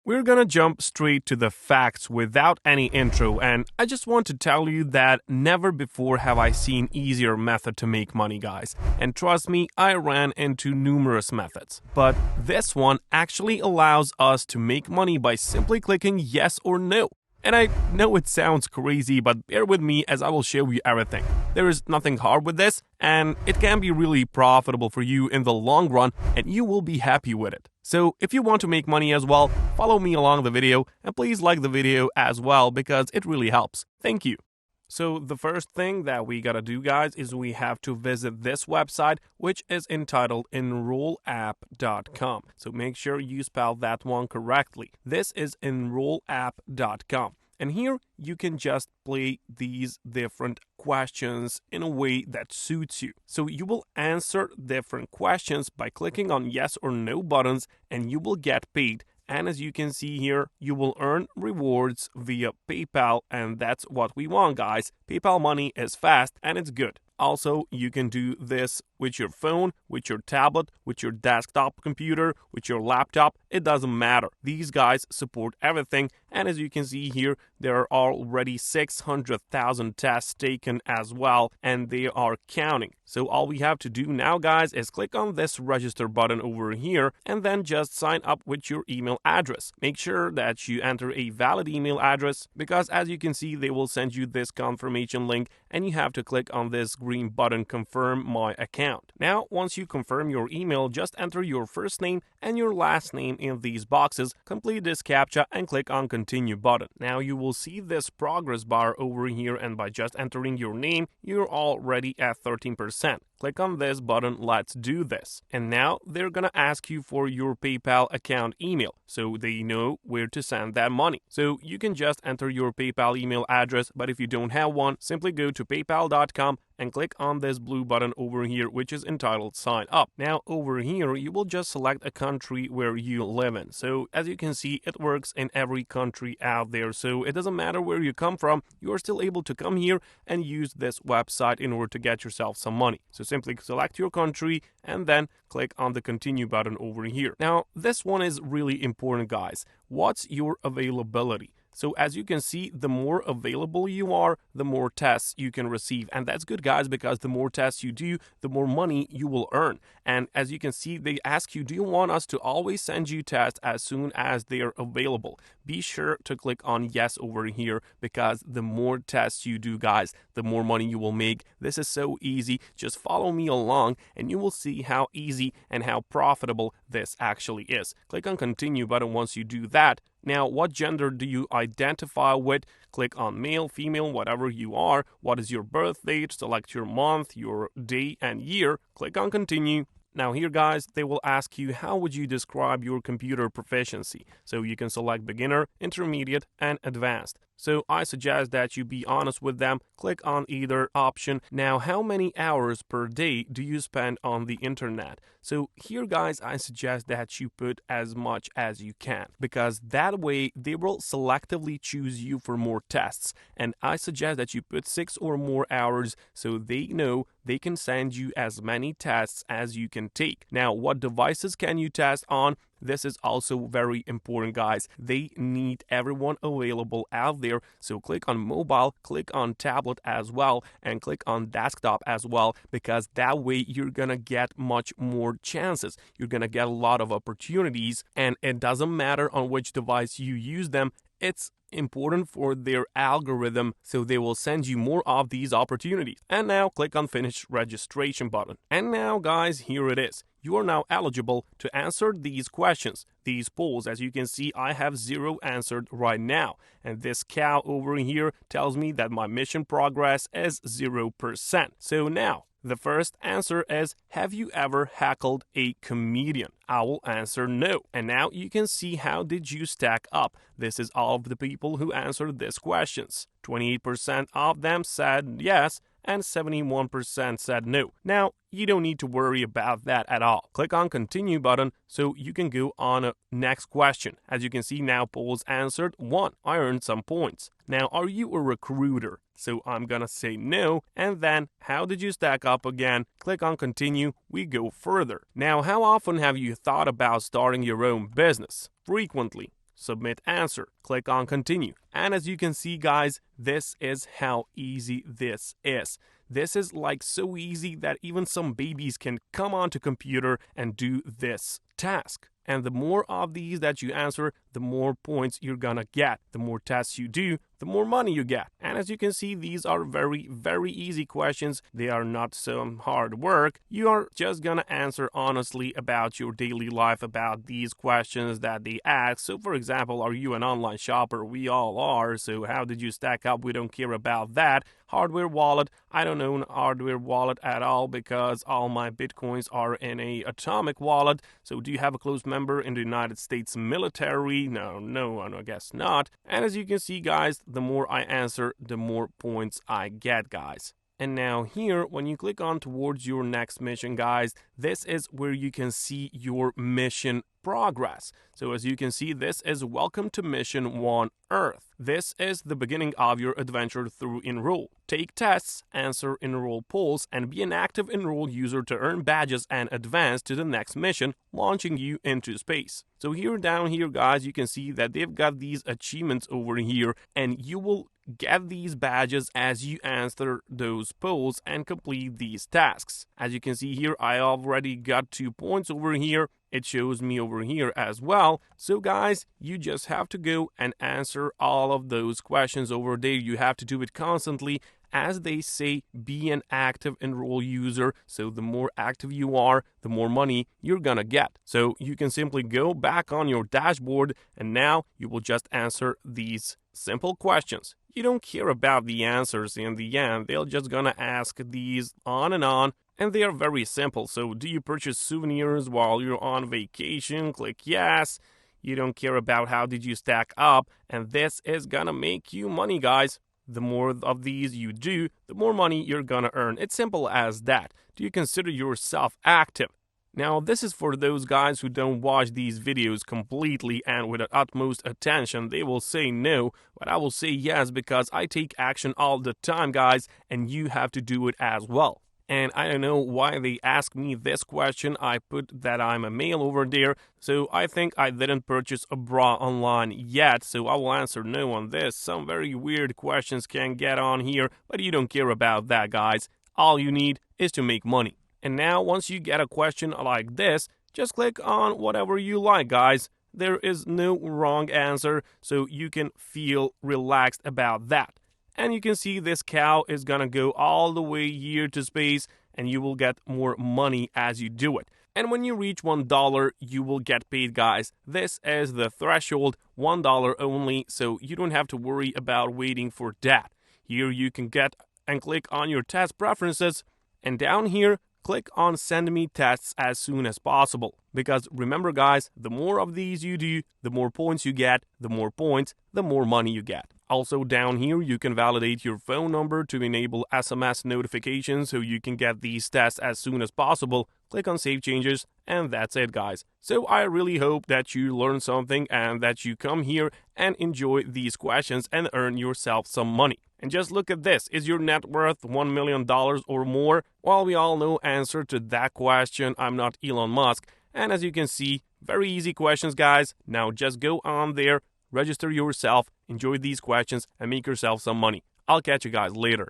we're gonna jump straight to the facts without any intro, and I just want to tell you that never before have I seen easier method to make money, guys. And trust me, I ran into numerous methods. But this one actually allows us to make money by simply clicking yes or no. And I know it sounds crazy, but bear with me as I will show you everything. There is nothing hard with this, and it can be really profitable for you in the long run, and you will be happy with it. So if you want to make money as well, follow me along the video, and please like the video as well because it really helps. Thank you. So the first thing that we gotta do, guys, is we have to visit this website, which is entitled enrollapp.com. So make sure you spell that one correctly. This is enrollapp.com. And here you can just play these different questions in a way that suits you. So you will answer different questions by clicking on yes or no buttons, and you will get paid. And as you can see here, you will earn rewards via PayPal, and that's what we want, guys. PayPal money is fast and it's good. Also, you can do this with your phone, with your tablet, with your desktop computer, with your laptop. It doesn't matter. These guys support everything. And as you can see here, there are already 600,000 tests taken as well, and they are counting. So all we have to do now, guys, is click on this register button over here and then just sign up with your email address. Make sure that you enter a valid email address because as you can see, they will send you this confirmation link and you have to click on this green button, confirm my account. Now, once you confirm your email, just enter your first name and your last name in these boxes, complete this CAPTCHA and click on continue button. Now you will see this progress bar over here, and by just entering your name, you're already at 13%. Click on this button, let's do this. And now they're gonna ask you for your PayPal account email so they know where to send that money. So you can just enter your PayPal email address, but if you don't have one, simply go to paypal.com and click on this blue button over here, which is entitled sign up. Now over here, you will just select a country where you live in. So as you can see, it works in every country out there. So it doesn't matter where you come from, you're still able to come here and use this website in order to get yourself some money. So simply select your country and then click on the continue button over here. Now, this one is really important, guys. What's your availability? So as you can see, the more available you are, the more tests you can receive. And that's good, guys, because the more tests you do, the more money you will earn. And as you can see, they ask you, do you want us to always send you tests as soon as they are available? Be sure to click on yes over here because the more tests you do, guys, the more money you will make. This is so easy. Just follow me along and you will see how easy and how profitable this actually is. Click on continue button once you do that. Now, what gender do you identify with? Click on male, female, whatever you are. What is your birth date? Select your month, your day, and year. Click on continue. Now here, guys, they will ask you how would you describe your computer proficiency. So you can select beginner, intermediate, and advanced. So I suggest that you be honest with them. Click on either option. Now, how many hours per day do you spend on the internet? So here, guys, I suggest that you put as much as you can because that way they will selectively choose you for more tests. And I suggest that you put 6 or more hours so they know they can send you as many tests as you can take. Now, what devices can you test on? This is also very important, guys. They need everyone available out there. So click on mobile, click on tablet as well, and click on desktop as well, because that way you're gonna get much more chances. You're gonna get a lot of opportunities, and it doesn't matter on which device you use them. It's important for their algorithm, so they will send you more of these opportunities. And now click on finish registration button. And now, guys, here it is. You are now eligible to answer these questions, these polls. As you can see, I have 0 answered right now. And this cow over here tells me that my mission progress is 0%. So now, the first answer is, have you ever heckled a comedian? I will answer no. And now you can see how did you stack up. This is all of the people who answered these questions. 28% of them said yes, and 71% said no. Now, you don't need to worry about that at all. Click on continue button so you can go on a next question. As you can see now, polls answered 1. I earned some points. Now, are you a recruiter? So I'm gonna say no, and then how did you stack up again? Click on continue, we go further. Now, how often have you thought about starting your own business? Frequently. submit answer, click on continue. And as you can see guys, this is how easy this is. This is like so easy that even some babies can come onto computer and do this task. And the more of these that you answer, the more points you're gonna get. The more tests you do, the more money you get. And as you can see, these are very, very easy questions. They are not some hard work. You are just gonna answer honestly about your daily life, about these questions that they ask. So for example, are you an online shopper? We all are. So how did you stack up? We don't care about that. Hardware wallet, I don't own a hardware wallet at all because all my Bitcoins are in a atomic wallet. So do you have a close member in the United States military? No, I guess not. And as you can see guys, the more I answer, the more points I get guys. And now here, when you click on towards your next mission guys, this is where you can see your mission progress. So as you can see, this is welcome to mission 1 Earth. This is the beginning of your adventure through Enroll. Take tests, answer Enroll polls, and be an active Enroll user to earn badges and advance to the next mission, launching you into space. So here down here guys, you can see that they've got these achievements over here, and you will get these badges as you answer those polls and complete these tasks. As you can see here, I already got 2 points over here. It shows me over here as well. So guys, you just have to go and answer all of those questions over there. You have to do it constantly. As they say, be an active Enroll user. So the more active you are, the more money you're gonna get. So you can simply go back on your dashboard and now you will just answer these simple questions. You don't care about the answers in the end. They're just gonna ask these on and on. And they are very simple. So do you purchase souvenirs while you're on vacation? Click yes. You don't care about how did you stack up. And this is gonna make you money, guys. The more of these you do, the more money you're gonna earn. It's simple as that. Do you consider yourself active? Now, this is for those guys who don't watch these videos completely and with the utmost attention. They will say no, but I will say yes because I take action all the time, guys, and you have to do it as well. And I don't know why they ask me this question. I put that I'm a male over there, so I think I didn't purchase a bra online yet, so I will answer no on this. Some very weird questions can get on here, but you don't care about that, guys. All you need is to make money. And now, once you get a question like this, just click on whatever you like, guys. There is no wrong answer, so you can feel relaxed about that. And you can see this cow is gonna go all the way here to space and you will get more money as you do it. And when you reach $1, you will get paid, guys. This is the threshold, $1 only, so you don't have to worry about waiting for that. Here you can get and click on your test preferences, and down here, click on send me tests as soon as possible. Because remember guys, the more of these you do, the more points you get, the more points, the more money you get. Also down here, you can validate your phone number to enable SMS notifications so you can get these tests as soon as possible. Click on Save Changes, and that's it, guys. So I really hope that you learn something and that you come here and enjoy these questions and earn yourself some money. And just look at this. Is your net worth $1 million or more? Well, we all know answer to that question. I'm not Elon Musk. And as you can see, very easy questions, guys. Now just go on there, register yourself, enjoy these questions, and make yourself some money. I'll catch you guys later.